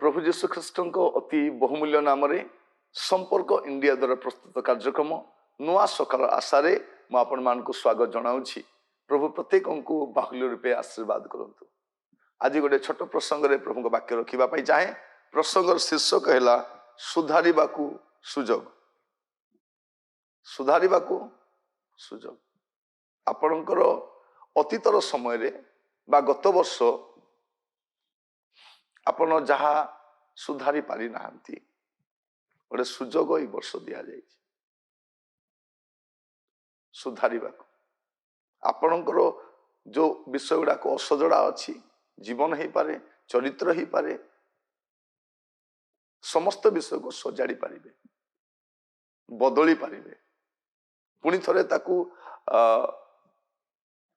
प्रभु जीशु ख्रीष्ट अति बहुमूल्य नाम संपर्क इंडिया द्वारा प्रस्तुत कार्यक्रम नुआ सकाल आशारे मुझे स्वागत जनाऊँगी। प्रभु प्रत्येक को बाहुल्य रूपे आशीर्वाद करंतु। आज गोटे छोट प्रसंग रे प्रभु वाक्य रखापी चाहे। प्रसंग शीर्षक है सुधारिबाकू सुजोग। सुधारिबाकू सुजोग। आपणकर अतीतर समय बा गत वर्ष आपण जहा सुधारी पारि नाहंती गोटे सुजोग ए वर्ष दिया जाए सुधारिबाकू। आपणकर जो विषय गुड़ाक असजड़ा अच्छी जीवन हो पारे, चरित्र हो पारे, समस्त विषय को सजाड़ी पारे, बदली पारे, पुणी थरे ताकू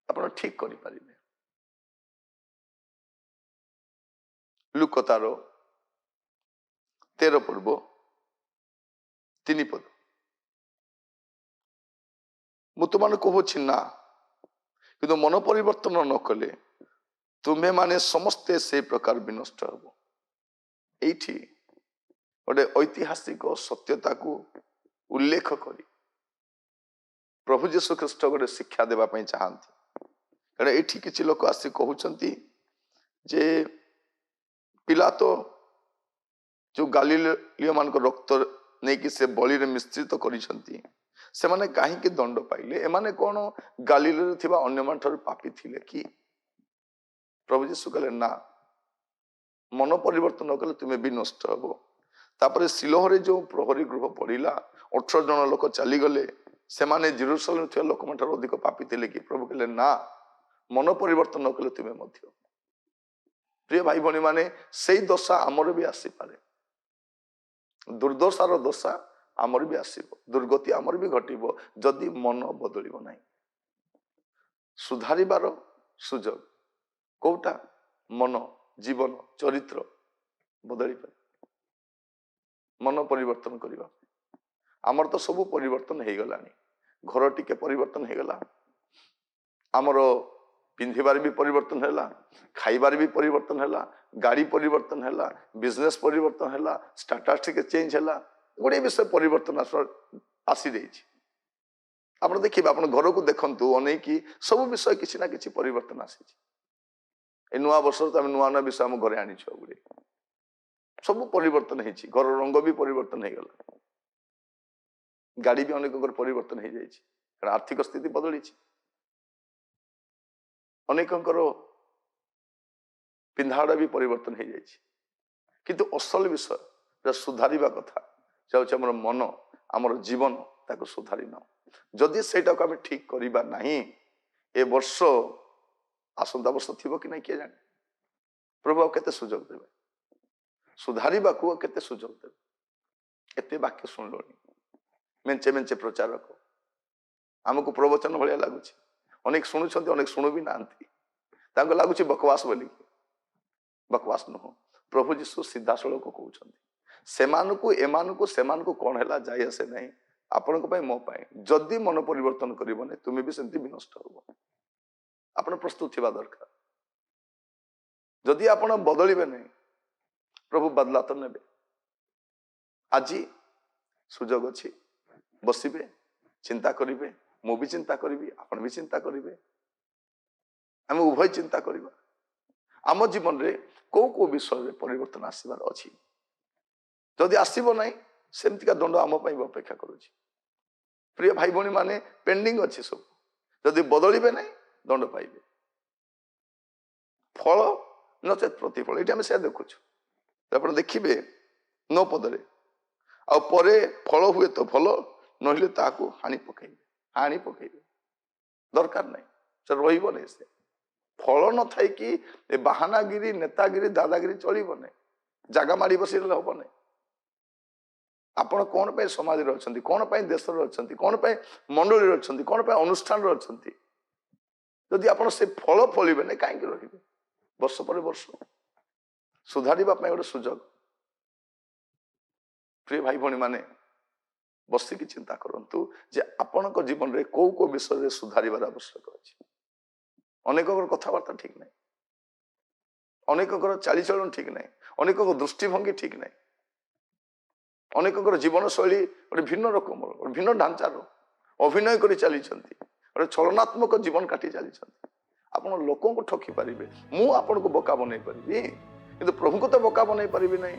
आपण ठीक करि पारिबे। लुक तार 13 पर्व 3 पद मु तुम कहूँ ना कि मन परिवर्तन न कले तुम्हें माने समस्ते से प्रकार विनष्ट हब। एठी गोटे ऐतिहासिक सत्यता को उल्लेख करी प्रभु जीशु ख्रीष्ट गोटे शिक्षा देवाई चाहती। कारण एठी किछि लोक आसी कहउछंती जे पिला तो जो गालीलियो मान रक्त नहीं कि से बलि रे मिश्रित करिसंती से माने काहे कि दंड पाइले। एमाने कोन गालीलियो थिबा अन्य मान ठार पापी थिले कि? प्रभु जीशु कहले ना, मन परिवर्तन कले तुम्हें भी नष्ट हबो। तापरे सिलोह रे जो प्रहरी गृह पड़िला 18 जन लोक चली गले से माने जेरूशलेम थिबा लोक मान ठार अधिक पापी थिले कि? प्रभु कहले ना, मन परिवर्तन कले तुम्हें मध्य। प्रिय भाई भणी माने से दशा आमर भी आसी पारे। दुर्दशार दशा आमर भी आसीबो, दुर्गति आमर भी घटिबो जदि मन बदलिबो नाही। सुधारिबार सुजोग कोटा? मन, जीवन, चरित्र बदली पारे, मन परिवर्तन करबा। आमर तो सब परिवर्तन हो गलानी। घर टिके परिवर्तन हो गला, आमर पिंधिबार भी परिवर्तन है, खाइबार भी परिवर्तन है, गाड़ी परिवर्तन है, बिजनेस परिवर्तन है, स्टाटस चेंज है, गोटे विषय परिवर्तन आसी आप देखिए। आप घर को देखु अनेकी सब विषय किसी ना किसी परिवर्तन आसी। नुआ वर्ष तो आम नुआ नुआ विषय आम घरे आनी गुड़े सब परिवर्तन हो। घर रंग भी परिवर्तन हो गला, गाड़ी भी अनेक परिवर्तन हो जाए, आर्थिक स्थिति बदली। अनेकंकर पिंधाड़ा भी परिवर्तन हो जाए, किंतु असल विषय सुधारिबा कथा से आम मन, आम जीवन ताको सुधारी न। जदि सेटा को आम ठीक करबा नहीं, ए वर्ष आसंता वर्ष थिबो कि नहीं किए जाने। प्रभु केते सुजोग देबे, सुधारिबा को केते सुजोग देबे। एते वाक्य सुनलोनी, मेंचे मेंचे प्रचारक आमको प्रवचन भलिया लागुछि। अनेक शुणुंट, अनेक शुणु भी ना लगुच बकवास बोली। बकवास नुह, प्रभु जीशु सीधा सड़क कहते से कौन है जाए आसे ना आपण मो जदि मन परिवर्तन करबने तुम्हें भी सेमती विनष्ट हो। आपण प्रस्तुत थिबा दरकार। जदि आपण बदलिबे नहीं, प्रभु बदला तो नेबे। आज सुजोग अच्छी, बसबे, चिंता करेंगे, मु भी चिंता करी, आपण भी चिंता करेंगे, आम उभय चिंता करवा आम जीवन रे को विषय परिवर्तन आसबार अच्छी। जदि आसब ना सेमतिका दंड आम अपेक्षा करुच्ची। प्रिय भाई भौणी माने पेंडिंग अच्छे सब जदि बदलिबे नहीं दंड पाइबे फल नचेत प्रतिफल ये से देखुଛୁ आप देखिए 9 पदरे आ परे फल हुए तो भल नहिले ताकू हाणी पकेबे दरकार नहीं से रहिबो नहीं से फल न थाई कि बाहानागिरी नेतागिरी दादागिरी चलिबो नहीं जागा मारी बसी हम नहीं आपण कौन पे समाज रे अछंती कौन पे देश रे अछंती कौन पे मंडली रे अछंती कौन पे अनुष्ठान रे अछंती जदि आपण से फल फलिबे नहीं काहे कि रहिबे वर्ष पर वर्ष सुधारिबा पय गोटे सुजोग प्रिय भाई भौणी माने बसिकी चिंता करंतु जे आपणक जीवन रे को विषय रे सुधारिबार आवश्यक अछि अनेकर कथबार्ता ठीक नहीं अनेकर चालीचलन ठीक नहीं अनेकर दृष्टिभंगी ठीक नहीं अनेकर जीवन शैली गोटे भिन्न रकम भिन्न ढांचार अभिनय कर चली गोटे छलनात्मक जीवन काटी चली आप लोक को ठकी पारे मुझे को बोका बनई पारि कि प्रभु को तो बोका बनई पारि नहीं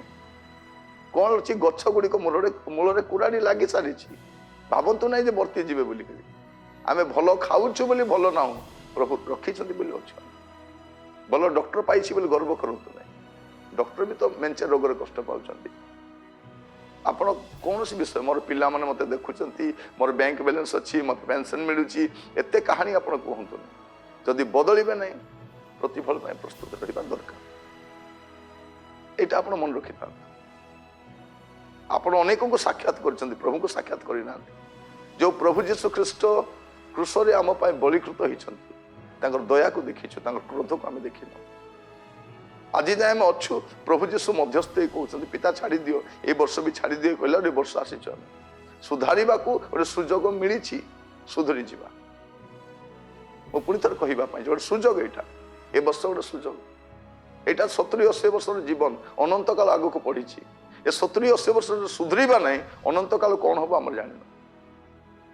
कौन अच्छी गछ गुड़िक मूल कुराड़ी लगी सारी भावतु ना बर्ती जी बोलिक आम भल खाऊछु बोली भल ना प्रभु रखी भल डॉक्टर पाई बोली गर्व करूँ ना डॉक्टर भी तो मेंचे रोग कष्ट पाँच आपण कौन विषय मोर पिला माने मते देखुचंती मोर बैंक बैलेंस अच्छी मत पेंशन मिलुची एते कहानी आपण कहतु जदि बदलिबे नहीं प्रतिफल पाए प्रस्तुत रहिबा दरकार एटा आपण मन रखि था आपण अनेकों को साक्षात करचंती प्रभु को साक्षात करि ना जो प्रभु यीशु ख्रीष्ट क्रूस रे आम पाए बलिकृत होइचंती तांकर दया को देखिछु तांकर क्रोध को आमे देखिनु आज जाए आम अच्छु प्रभु जीशु मध्यस्थ कहते पिता छाड़ी दियो ए वर्ष भी छाड़ी दियो कहला ए वर्ष आसीच सुधारिबा को गोटे सुजोग मिली सुधरी जीवा मो पुणी थर कहवाई गोटे सुजोग यहाँ ए वर्ष गोटे सुजोग यहाँ 70-80 वर्ष जीवन अनंत काल आग को पड़ी ए 70-80 वर्ष सुधरीबा नहीं अनंत काल कौन हम आम जान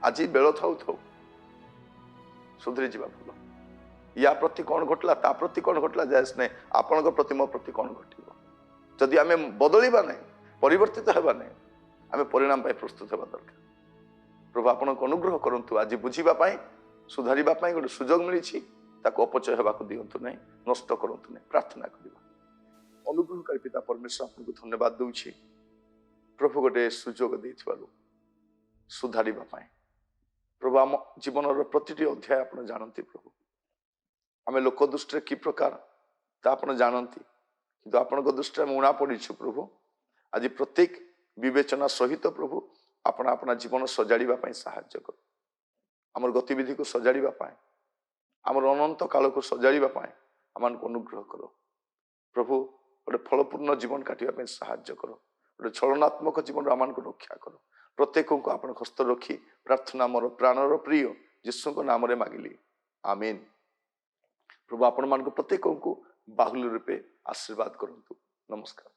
आज बेल थाऊ थाऊ सुधरी जीवा भल या प्रति कौन घटला ता प्रति कौन घटला जायस नहीं आपण प्रति मो प्रति कौन घटो जदि आम बदलवा नहीं परिवर्तित होगा नहीं आम परिणाम प्रस्तुत होगा दरकार प्रभु आपण अनुग्रह करूँ आज बुझापी सुधारिवाई गोटे सुजोग मिली अपचय होगा दिंतु नहीं नष्ट करूँ नहीं प्रार्थना करवा अनुग्रहकारी पिता परमेश्वर आपको धन्यवाद दूची प्रभु गोटे सुजोग देथिबारु सुधारिवाई प्रभु आम जीवन प्रतिटी अध्याय आप जानती प्रभु आम लोक दृष्टि कि प्रकार आप जानती कि आपण दृष्टि आम उणा पड़ीछु प्रभु आज प्रत्येक विवेचना सहित प्रभु आपण अपना जीवन सजाड़ा साहाय्य कर आमर गतिविधि को सजाड़ा आमर अनंत काल को सजाड़ा आम अनुग्रह कर प्रभु गोटे फलपूर्ण जीवन काटापी साहाय्य कर गोटे छलनात्मक जीवन आम रक्षा कर प्रत्येक को आप हस्त रखी प्रार्थना मोर प्राणर प्रिय यीशु नाम मागिली आमीन प्रभु आपण मान प्रत्येक को बाहुल्य रूपे आशीर्वाद करंतु नमस्कार।